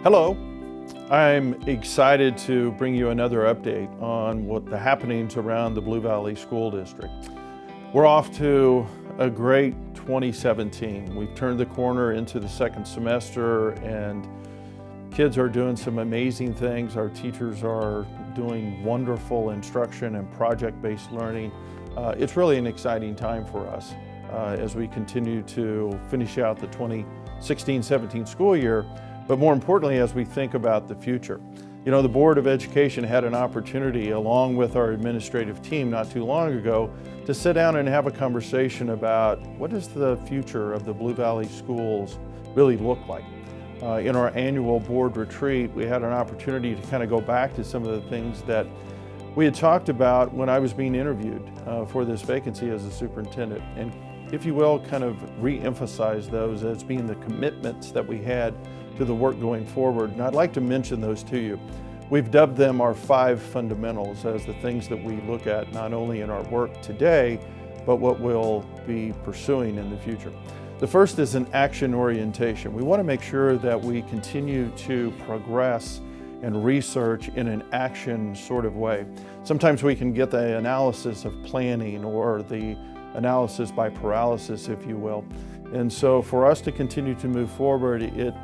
Hello, I'm excited to bring you another update on the happenings around the Blue Valley School District. We're off to a great 2017. We've turned the corner into the second semester and kids are doing some amazing things. Our teachers are doing wonderful instruction and project-based learning. It's really an exciting time for us as we continue to finish out the 2016-17 school year. But more importantly, as we think about the future. You know, the Board of Education had an opportunity, along with our administrative team not too long ago, to sit down and have a conversation about what does the future of the Blue Valley schools really look like. In our annual board retreat, we had an opportunity to kind of go back to some of the things that we had talked about when I was being interviewed for this vacancy as a superintendent. And if you will, kind of re-emphasize those as being the commitments that we had to the work going forward. And I'd like to mention those to you. We've dubbed them our 5 fundamentals as the things that we look at not only in our work today, but what we'll be pursuing in the future. The first is an action orientation. We want to make sure that we continue to progress and research in an action sort of way. Sometimes we can get the analysis of planning or the analysis by paralysis, if you will. And so for us to continue to move forward, it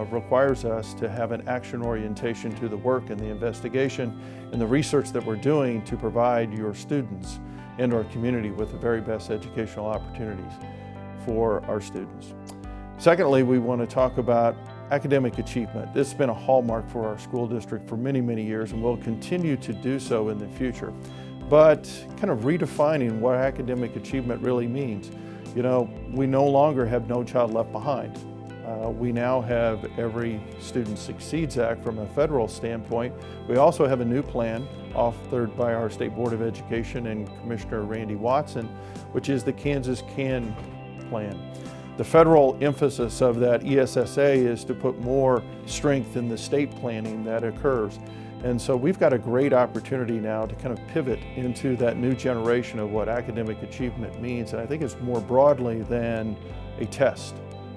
requires us to have an action orientation to the work and the investigation and the research that we're doing to provide your students and our community with the very best educational opportunities for our students. Secondly, we want to talk about academic achievement. This has been a hallmark for our school district for many, many years and will continue to do so in the future. But kind of redefining what academic achievement really means. You know, we no longer have No Child Left Behind. We now have Every Student Succeeds Act from a federal standpoint. We also have a new plan authored by our State Board of Education and Commissioner Randy Watson, which is the Kansas CAN plan. The federal emphasis of that ESSA is to put more strength in the state planning that occurs. And so we've got a great opportunity now to kind of pivot into that new generation of what academic achievement means. And I think it's more broadly than a test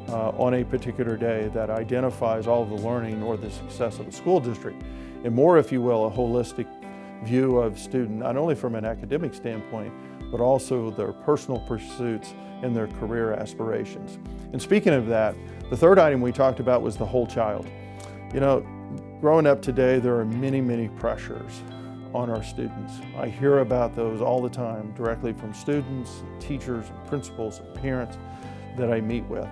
on a particular day that identifies all of the learning or the success of a school district, and more, if you will, a holistic view of student, not only from an academic standpoint, but also their personal pursuits and their career aspirations. And speaking of that, the third item we talked about was the whole child. You know, growing up today, there are many, many pressures on our students. I hear about those all the time, directly from students, teachers, principals, and parents that I meet with.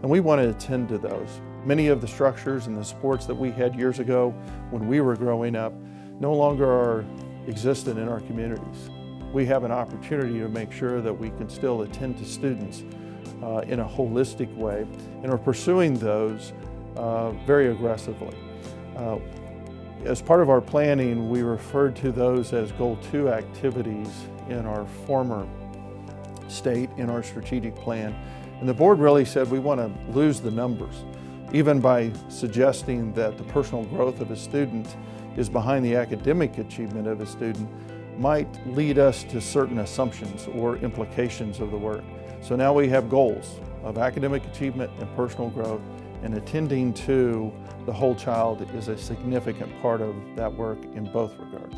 And we want to attend to those. Many of the structures and the supports that we had years ago when we were growing up no longer are existent in our communities. We have an opportunity to make sure that we can still attend to students in a holistic way and are pursuing those very aggressively. As part of our planning, we referred to those as Goal 2 activities in our former state, in our strategic plan. And the board really said we want to lose the numbers, even by suggesting that the personal growth of a student is behind the academic achievement of a student might lead us to certain assumptions or implications of the work. So now we have goals of academic achievement and personal growth, and attending to the whole child is a significant part of that work in both regards.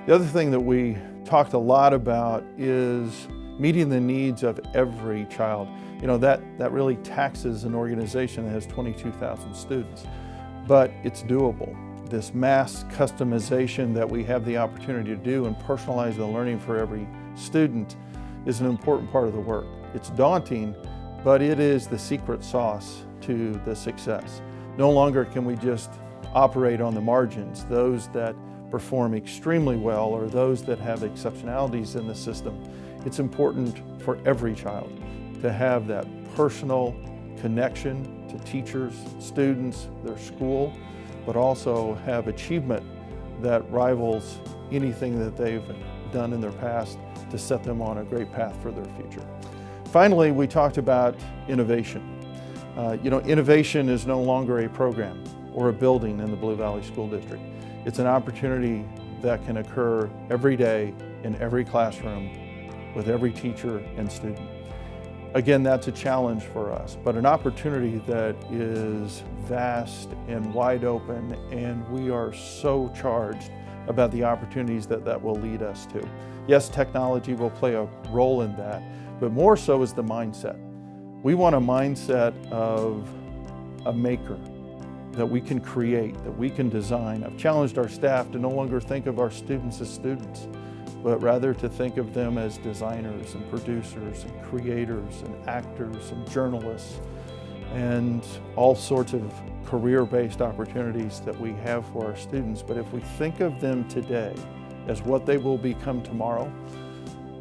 The other thing that we talked a lot about is meeting the needs of every child. You know, that really taxes an organization that has 22,000 students, but it's doable. This mass customization that we have the opportunity to do and personalize the learning for every student is an important part of the work. It's daunting, but it is the secret sauce to the success. No longer can we just operate on the margins, those that perform extremely well or those that have exceptionalities in the system. It's important for every child to have that personal connection to teachers, students, their school, but also have achievement that rivals anything that they've done in their past to set them on a great path for their future. Finally, we talked about innovation. Innovation is no longer a program or a building in the Blue Valley School District. It's an opportunity that can occur every day in every classroom with every teacher and student. Again, that's a challenge for us, but an opportunity that is vast and wide open, and we are so charged about the opportunities that will lead us to. Yes, technology will play a role in that, but more so is the mindset. We want a mindset of a maker, that we can create, that we can design. I've challenged our staff to no longer think of our students as students, but rather to think of them as designers and producers and creators and actors and journalists and all sorts of career-based opportunities that we have for our students. But if we think of them today as what they will become tomorrow,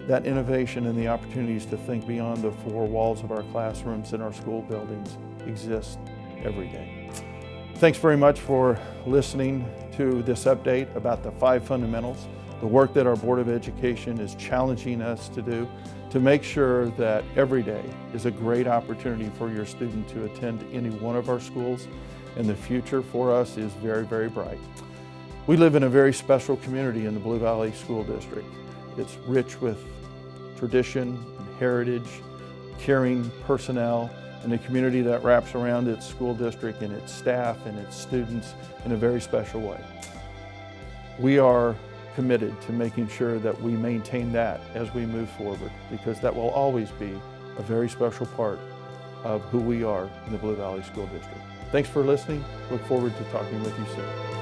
that innovation and the opportunities to think beyond the four walls of our classrooms and our school buildings exist every day. Thanks very much for listening to this update about the 5 fundamentals, the work that our Board of Education is challenging us to do to make sure that every day is a great opportunity for your student to attend any one of our schools, and the future for us is very, very bright. We live in a very special community in the Blue Valley School District. It's rich with tradition and heritage, caring personnel, and a community that wraps around its school district and its staff and its students in a very special way. We are committed to making sure that we maintain that as we move forward, because that will always be a very special part of who we are in the Blue Valley School District. Thanks for listening. Look forward to talking with you soon.